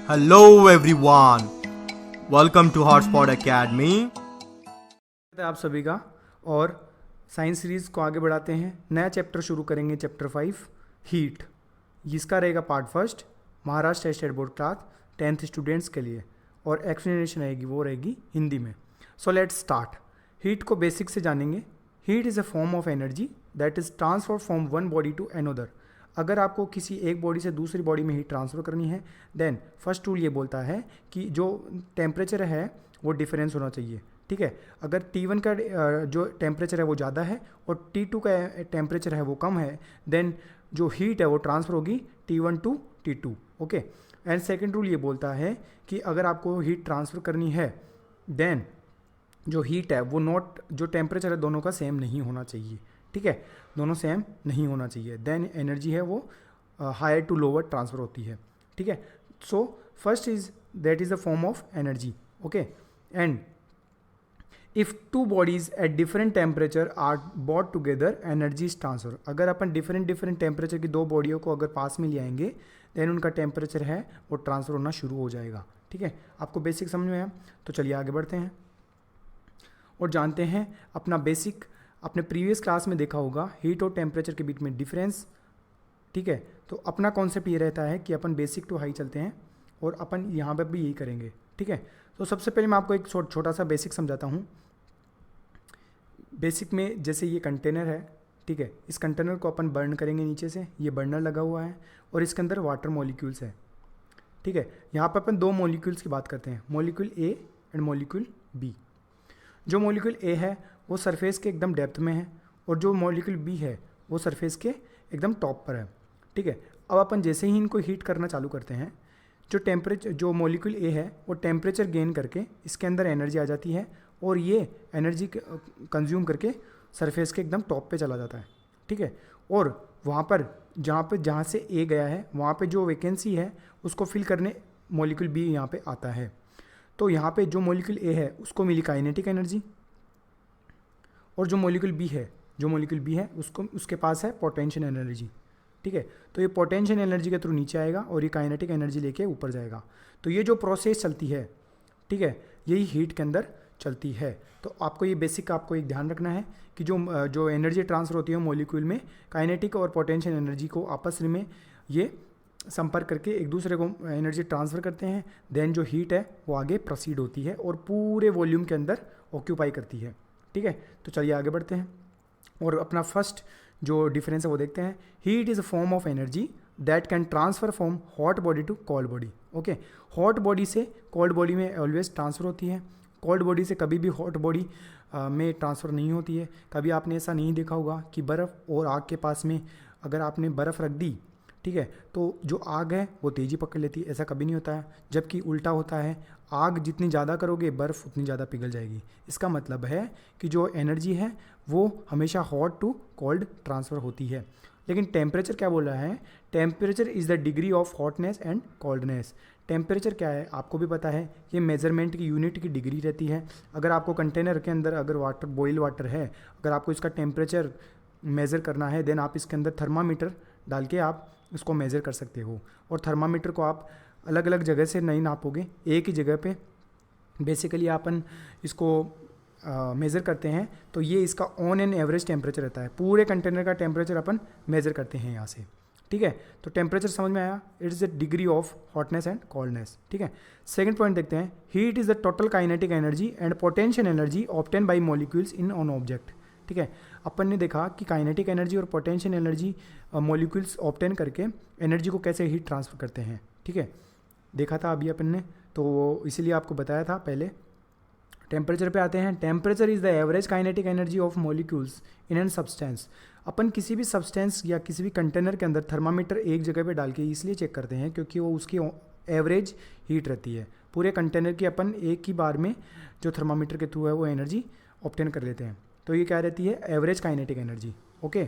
Hello everyone, welcome to Hotspot Academy. आप सभी का और साइंस सीरीज़ को आगे बढ़ाते हैं। नया चैप्टर शुरू करेंगे, चैप्टर 5 हीट। जिसका रहेगा part first, Maharashtra state board class 10th students के लिए, और एक्सप्लेनेशन रहेगी वो रहेगी हिंदी में। So let's start. हीट को बेसिक से जानेंगे। Heat is a form of energy that is transfer from one body to another. अगर आपको किसी एक बॉडी से दूसरी बॉडी में हीट ट्रांसफ़र करनी है, देन फर्स्ट रूल ये बोलता है कि जो टेम्परेचर है वो डिफरेंस होना चाहिए। ठीक है, अगर T1 का जो टेम्परेचर है वो ज़्यादा है और T2 का टेम्परेचर है वो कम है, देन जो हीट है वो ट्रांसफ़र होगी T1 to T2। Okay, and second rule ये बोलता है कि अगर आपको हीट ट्रांसफ़र करनी है, देन जो हीट है वो जो टेम्परेचर है दोनों का सेम नहीं होना चाहिए। ठीक है, दोनों सेम नहीं होना चाहिए, देन एनर्जी है वो हायर टू लोअर ट्रांसफ़र होती है। ठीक है, so first is that is the form of energy. Okay, and if two bodies at different temperature are brought together, energy is transfer. अगर अपन डिफरेंट टेम्परेचर की दो बॉडियों को अगर पास में ले आएंगे, देन उनका टेम्परेचर है वो ट्रांसफ़र होना शुरू हो जाएगा। ठीक है, आपको बेसिक समझ में आया? तो चलिए आगे बढ़ते हैं और जानते हैं अपना बेसिक। आपने प्रीवियस क्लास में देखा होगा हीट और टेम्परेचर के बीच में डिफरेंस। ठीक है, तो अपना कॉन्सेप्ट ये रहता है कि अपन बेसिक टू हाई चलते हैं और अपन यहाँ पर भी यही करेंगे। ठीक है, तो सबसे पहले मैं आपको एक छोटा सा बेसिक समझाता हूँ। बेसिक में जैसे ये कंटेनर है, ठीक है, इस कंटेनर को अपन बर्न करेंगे नीचे से, ये बर्नर लगा हुआ है और इसके अंदर वाटर मॉलिक्यूल्स है। ठीक है, यहाँ पर अपन दो मॉलिक्यूल्स की बात करते हैं, molecule A and molecule B. जो मॉलिक्यूल ए है वो सरफेस के एकदम डेप्थ में है और जो मॉलिक्यूल बी है वो सरफेस के एकदम टॉप पर है। ठीक है, अब अपन जैसे ही इनको हीट करना चालू करते हैं, जो मॉलिक्यूल ए है वो टेम्परेचर गेन करके इसके अंदर एनर्जी आ जाती है और ये एनर्जी कंज्यूम करके सरफेस के एकदम टॉप पे चला जाता है। ठीक है, और वहाँ पर जहाँ से ए गया है वहाँ पे जो वैकेंसी है उसको फिल करने मॉलिक्यूल बी यहाँ पे आता है। तो यहाँ पे जो मॉलिक्यूल ए है उसको मिली काइनेटिक एनर्जी, और जो मॉलिक्यूल बी है उसके पास है पोटेंशियल एनर्जी। ठीक है, तो ये पोटेंशियल एनर्जी के थ्रू नीचे आएगा और ये काइनेटिक एनर्जी लेके ऊपर जाएगा। तो ये जो प्रोसेस चलती है, ठीक है, यही हीट के अंदर चलती है। तो आपको ये बेसिक आपको एक ध्यान रखना है कि जो एनर्जी ट्रांसफ़र होती है मॉलिक्यूल में, काइनेटिक और पोटेंशियल एनर्जी को आपस में ये संपर्क करके एक दूसरे को एनर्जी ट्रांसफ़र करते हैं। देन जो हीट है वो आगे प्रोसीड होती है और पूरे वॉल्यूम के अंदर ऑक्यूपाई करती है। ठीक है, तो चलिए आगे बढ़ते हैं और अपना फर्स्ट जो डिफरेंस है वो देखते हैं। Heat is a form of energy that can transfer from hot body to cold body. Okay, hot body से कोल्ड बॉडी में ऑलवेज ट्रांसफ़र होती है, कोल्ड बॉडी से कभी भी हॉट बॉडी में ट्रांसफ़र नहीं होती है। कभी आपने ऐसा नहीं देखा होगा कि बर्फ़ और आग के पास में अगर आपने बर्फ़ रख दी, ठीक है, तो जो आग है वो तेज़ी पकड़ लेती है, ऐसा कभी नहीं होता है। जबकि उल्टा होता है, आग जितनी ज़्यादा करोगे बर्फ़ उतनी ज़्यादा पिघल जाएगी। इसका मतलब है कि जो एनर्जी है वो हमेशा हॉट टू कोल्ड ट्रांसफ़र होती है। लेकिन टेम्परेचर क्या बोल रहा है? Temperature is the degree of hotness and coldness. Temperature क्या है आपको भी पता है, ये मेजरमेंट की यूनिट की डिग्री रहती है। अगर आपको कंटेनर के अंदर अगर बॉयल वाटर है, अगर आपको इसका टेम्परेचर मेज़र करना है, देन आप इसके अंदर थर्मामीटर डाल के आप इसको मेज़र कर सकते हो। और थर्मामीटर को आप अलग अलग जगह से नहीं नापोगे, एक ही जगह पे बेसिकली अपन इसको मेज़र करते हैं। तो ये इसका ऑन एन एवरेज टेम्परेचर रहता है, पूरे कंटेनर का टेम्परेचर अपन मेज़र करते हैं यहाँ से। ठीक है, तो टेम्परेचर समझ में आया, it is the degree of hotness and coldness. ठीक है, सेकंड पॉइंट देखते हैं। Heat is the total kinetic energy and potential energy obtain by molecules in on object. ठीक है, अपन ने देखा कि काइनेटिक एनर्जी और पोटेंशियल एनर्जी मॉलिक्यूल्स ऑब्टेन करके एनर्जी को कैसे हीट ट्रांसफ़र करते हैं। ठीक है, देखा था अभी अपन ने, तो इसीलिए आपको बताया था पहले। टेम्परेचर पे आते हैं। Temperature is the average kinetic energy of molecules in an substance. अपन किसी भी सब्सटेंस या किसी भी कंटेनर के अंदर थर्मामीटर एक जगह पे डाल के इसलिए चेक करते हैं क्योंकि वो उसकी एवरेज हीट रहती है। पूरे कंटेनर की अपन एक ही बार में जो थर्मामीटर के थ्रू है वो एनर्जी ऑब्टेन कर लेते हैं। तो ये क्या रहती है? Average kinetic energy. Okay,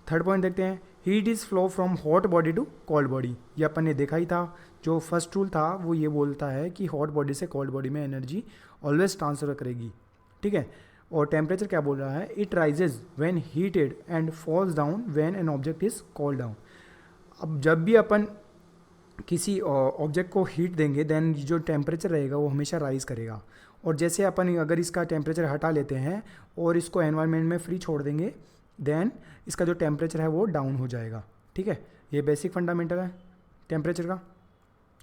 third point देखते हैं। Heat is flow from hot body to cold body. ये अपन ने देखा ही था, जो फर्स्ट रूल था वो ये बोलता है कि हॉट बॉडी से कोल्ड बॉडी में एनर्जी ऑलवेज ट्रांसफर करेगी। ठीक है, और टेम्परेचर क्या बोल रहा है? It rises when heated and falls down when an object is called down. अब जब भी अपन किसी ऑब्जेक्ट को हीट देंगे देन जो टेम्परेचर रहेगा वो हमेशा राइज़ करेगा। और जैसे अपन अगर इसका टेम्परेचर हटा लेते हैं और इसको एनवायरनमेंट में फ्री छोड़ देंगे देन इसका जो टेम्परेचर है वो डाउन हो जाएगा। ठीक है, ये बेसिक फंडामेंटल है टेम्परेचर का।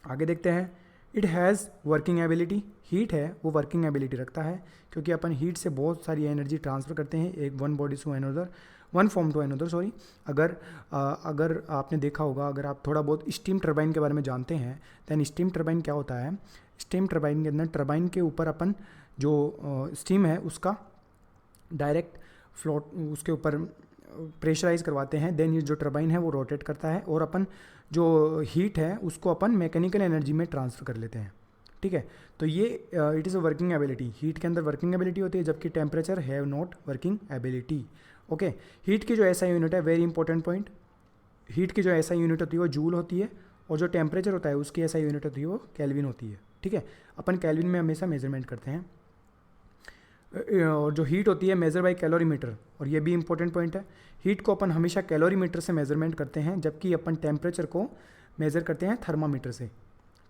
आगे देखते हैं, it has working ability. Heat है वो वर्किंग एबिलिटी रखता है क्योंकि अपन हीट से बहुत सारी एनर्जी ट्रांसफ़र करते हैं एक one body to another, one form to another sorry. अगर आपने देखा होगा, अगर आप थोड़ा बहुत स्टीम टरबाइन के बारे में जानते हैं दैन स्टीम टरबाइन क्या होता है, स्टीम टरबाइन के अंदर टरबाइन के ऊपर अपन जो स्टीम है उसका डायरेक्ट फ्लोट उसके ऊपर प्रेशराइज करवाते हैं देन ये जो टरबाइन है वो रोटेट करता है और अपन जो हीट है उसको अपन मैकेनिकल एनर्जी में ट्रांसफ़र कर लेते हैं। ठीक है, तो ये it is a working ability. Heat के अंदर वर्किंग एबिलिटी होती है जबकि temperature have not working ability. Okay, heat की जो एसआई यूनिट है, वेरी इंपॉर्टेंट पॉइंट, हीट की जो एसआई यूनिट होती है वो जूल होती है और जो टेम्परेचर होता है उसकी एसआई यूनिट होती है वो केल्विन होती है। ठीक है, अपन केल्विन में हमेशा मेजरमेंट करते हैं। और जो हीट होती है मेज़र बाय कैलोरीमीटर, और ये भी इंपॉर्टेंट पॉइंट है, हीट को अपन हमेशा कैलोरीमीटर से मेजरमेंट करते हैं जबकि अपन टेम्परेचर को मेज़र करते हैं थर्मामीटर से।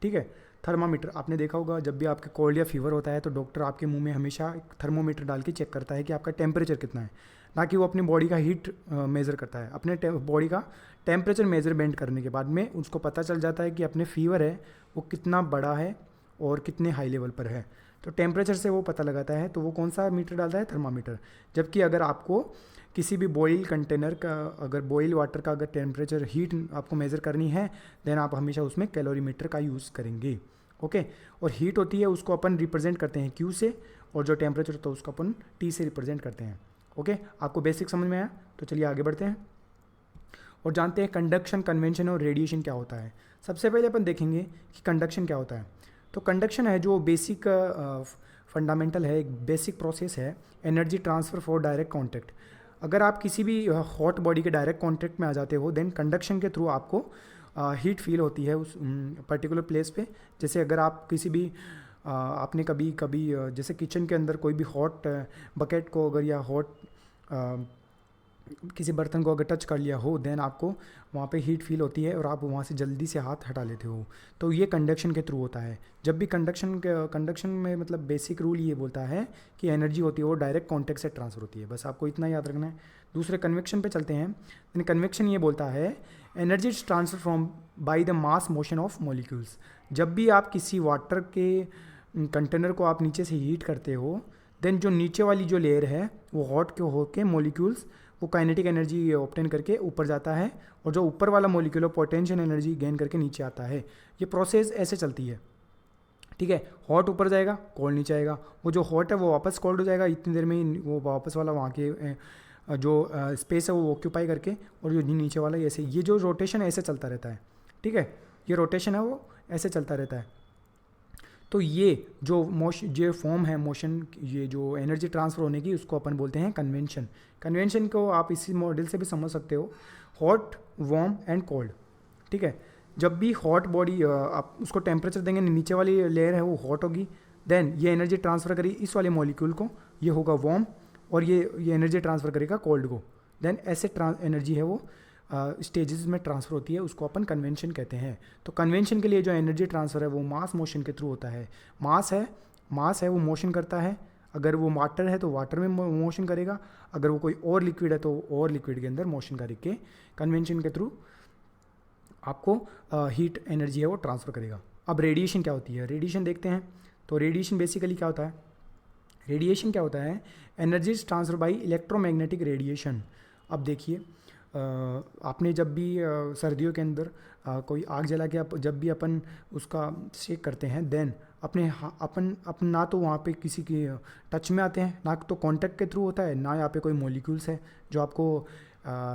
ठीक है, थर्मामीटर आपने देखा होगा, जब भी आपके कोल्ड या फीवर होता है तो डॉक्टर आपके मुंह में हमेशा एक थर्मोमीटर डाल के चेक करता है कि आपका टेम्परेचर कितना है, ना कि वो अपनी बॉडी का हीट मेज़र करता है। अपने बॉडी का टेम्परेचर मेजरमेंट करने के बाद में उसको पता चल जाता है कि अपने फीवर है वो कितना बड़ा है और कितने हाई लेवल पर है, तो टेम्परेचर से वो पता लगाता है। तो वो कौन सा मीटर डालता है, थर्मामीटर। जबकि अगर आपको किसी भी बॉयल कंटेनर का, अगर बॉयल वाटर का अगर टेम्परेचर हीट आपको मेज़र करनी है देन आप हमेशा उसमें कैलोरीमीटर का यूज़ करेंगे। ओके, और हीट होती है उसको अपन रिप्रेजेंट करते हैं क्यू से और जो टेम्परेचर होता है उसको अपन टी से रिप्रेजेंट करते हैं। ओके, आपको बेसिक समझ में आया, तो चलिए आगे बढ़ते हैं और जानते हैं कंडक्शन, कन्वेंशन और रेडिएशन क्या होता है। सबसे पहले अपन देखेंगे कि कंडक्शन क्या होता है। तो कंडक्शन है जो बेसिक फंडामेंटल है, एक बेसिक प्रोसेस है, energy transfer for direct contact. अगर आप किसी भी हॉट बॉडी के डायरेक्ट कॉन्टैक्ट में आ जाते हो देन कंडक्शन के थ्रू आपको हीट फील होती है उस पर्टिकुलर प्लेस पे। जैसे अगर आप किसी भी आपने कभी कभी जैसे किचन के अंदर कोई भी हॉट बकेट को अगर या हॉट किसी बर्तन को अगर टच कर लिया हो देन आपको वहाँ पे हीट फील होती है और आप वहाँ से जल्दी से हाथ हटा लेते हो, तो ये कंडक्शन के थ्रू होता है। जब भी कंडक्शन में मतलब बेसिक रूल ये बोलता है कि एनर्जी होती है वो डायरेक्ट कॉन्टैक्ट से ट्रांसफर होती है, बस आपको इतना याद रखना है। दूसरे कन्वेक्शन पे चलते हैं। कन्वेक्शन ये बोलता है energy transfer from by the mass motion of molecules. जब भी आप किसी वाटर के कंटेनर को आप नीचे से हीट करते हो देन जो नीचे वाली जो लेयर है वो हॉट के होके मॉलिक्यूल्स वो काइनेटिक एनर्जी ऑब्टेन करके ऊपर जाता है और जो ऊपर वाला मॉलिक्यूल पोटेंशियल एनर्जी गेन करके नीचे आता है। ये प्रोसेस ऐसे चलती है। ठीक है, हॉट ऊपर जाएगा, कोल्ड नीचे आएगा, वो जो हॉट है वो वापस कोल्ड हो जाएगा, इतनी देर में ही वो वापस वाला वहाँ के जो स्पेस है वो ऑक्यूपाई करके, और जो नीचे वाला ऐसे, ये जो रोटेशन ऐसे चलता रहता है। ठीक है, ये रोटेशन है वो ऐसे चलता रहता है। तो ये जो फॉर्म है मोशन, ये जो एनर्जी ट्रांसफ़र होने की, उसको अपन बोलते हैं कन्वेंशन। कन्वेंशन को आप इसी मॉडल से भी समझ सकते हो, हॉट, वार्म एंड कोल्ड। ठीक है, जब भी हॉट बॉडी आप उसको टेम्परेचर देंगे, नीचे वाली लेयर है वो हॉट होगी, देन ये एनर्जी ट्रांसफ़र करेगी इस वाले मॉलिक्यूल को, ये होगा वार्म, और ये एनर्जी ट्रांसफ़र करेगा कोल्ड को। देन ऐसे एनर्जी है वो स्टेजेस में ट्रांसफ़र होती है, उसको अपन कन्वेंशन कहते हैं। तो कन्वेंशन के लिए जो एनर्जी ट्रांसफ़र है वो मास मोशन के थ्रू होता है। मास है वो मोशन करता है, अगर वो वाटर है तो वाटर में मोशन करेगा, अगर वो कोई और लिक्विड है तो और लिक्विड के अंदर मोशन करके कन्वेंशन के थ्रू आपको हीट एनर्जी है वो ट्रांसफ़र करेगा। अब रेडिएशन क्या होती है, रेडिएशन देखते हैं। तो रेडिएशन बेसिकली क्या होता है, रेडिएशन क्या होता है, energy transfer by electromagnetic radiation. अब देखिए आपने जब भी सर्दियों के अंदर कोई आग जला के जब भी अपन उसका शेक करते हैं देन अपन ना तो वहाँ पे किसी की टच में आते हैं, ना तो कांटेक्ट के थ्रू होता है, ना यहाँ पे कोई मॉलिक्यूल्स है जो आपको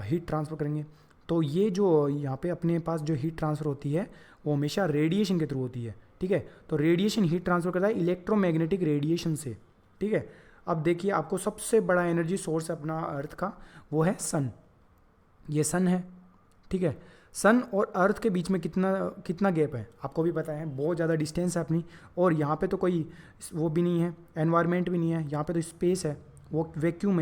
हीट ट्रांसफ़र करेंगे। तो ये जो यहाँ पे अपने पास जो हीट ट्रांसफ़र होती है वो हमेशा रेडिएशन के थ्रू होती है। ठीक है, तो रेडिएशन हीट ट्रांसफ़र करता है इलेक्ट्रोमैग्नेटिक रेडिएशन से। ठीक है, अब देखिए आपको सबसे बड़ा एनर्जी सोर्स अपना अर्थ का वो है सन, ये सन है। ठीक है, सन और अर्थ के बीच में कितना गैप है आपको भी पता है, बहुत ज़्यादा डिस्टेंस है अपनी, और यहाँ पे तो कोई वो भी नहीं है, एनवायरनमेंट भी नहीं है, यहाँ पे तो स्पेस है, वो वैक्यूम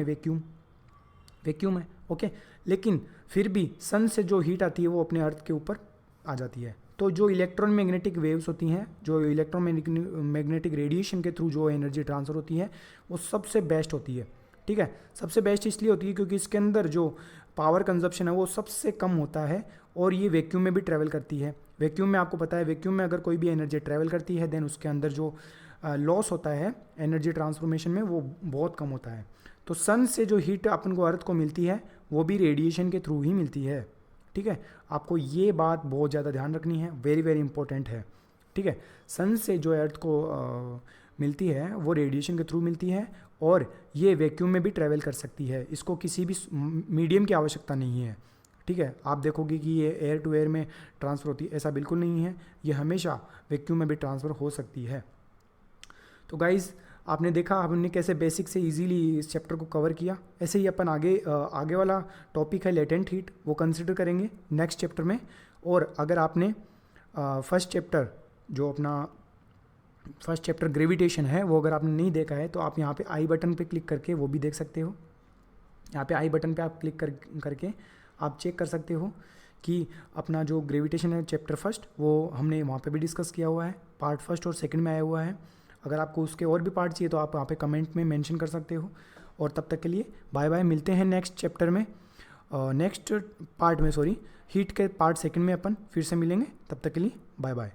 है। ओके, लेकिन फिर भी सन से जो हीट आती है वो अपने अर्थ के ऊपर आ जाती है। तो जो इलेक्ट्रॉन मैग्नेटिक वेव्स होती हैं, जो इलेक्ट्रॉन मैग्नेटिक रेडिएशन के थ्रू जो एनर्जी ट्रांसफ़र होती है वो सबसे बेस्ट होती है। ठीक है, सबसे बेस्ट इसलिए होती है क्योंकि इसके अंदर जो पावर कंजप्शन है वो सबसे कम होता है और ये वैक्यूम में भी ट्रैवल करती है। वैक्यूम में आपको पता है, वैक्यूम में अगर कोई भी एनर्जी ट्रैवल करती है देन उसके अंदर जो लॉस होता है एनर्जी ट्रांसफॉर्मेशन में वो बहुत कम होता है। तो सन से जो हीट अपन को अर्थ को मिलती है वो भी रेडिएशन के थ्रू ही मिलती है। ठीक है, आपको ये बात बहुत ज़्यादा ध्यान रखनी है, वेरी वेरी इंपॉर्टेंट है। ठीक है, सन से जो अर्थ को मिलती है वो रेडिएशन के थ्रू मिलती है और ये वैक्यूम में भी ट्रैवल कर सकती है, इसको किसी भी मीडियम की आवश्यकता नहीं है। ठीक है, आप देखोगे कि ये एयर टू एयर में ट्रांसफ़र होती है, ऐसा बिल्कुल नहीं है, ये हमेशा वैक्यूम में भी ट्रांसफ़र हो सकती है। तो गाइज़ आपने देखा हमने कैसे बेसिक से इजीली इस चैप्टर को कवर किया। ऐसे ही अपन आगे वाला टॉपिक है लेटेंट हीट, वो कंसिडर करेंगे नेक्स्ट चैप्टर में। और अगर आपने फर्स्ट चैप्टर ग्रेविटेशन है वो अगर आपने नहीं देखा है तो आप यहाँ पे आई बटन पे क्लिक करके वो भी देख सकते हो। यहाँ पे आई बटन पे आप क्लिक करके आप चेक कर सकते हो कि अपना जो ग्रेविटेशन है चैप्टर फर्स्ट वो हमने वहाँ पे भी डिस्कस किया हुआ है, पार्ट फर्स्ट और सेकंड में आया हुआ है। अगर आपको उसके और भी पार्ट चाहिए तो आप वहाँ पे कमेंट में मेंशन कर सकते हो। और तब तक के लिए बाय बाय, मिलते हैं नेक्स्ट चैप्टर में, नेक्स्ट पार्ट में, हीट के पार्ट सेकंड में अपन फिर से मिलेंगे। तब तक के लिए बाय बाय।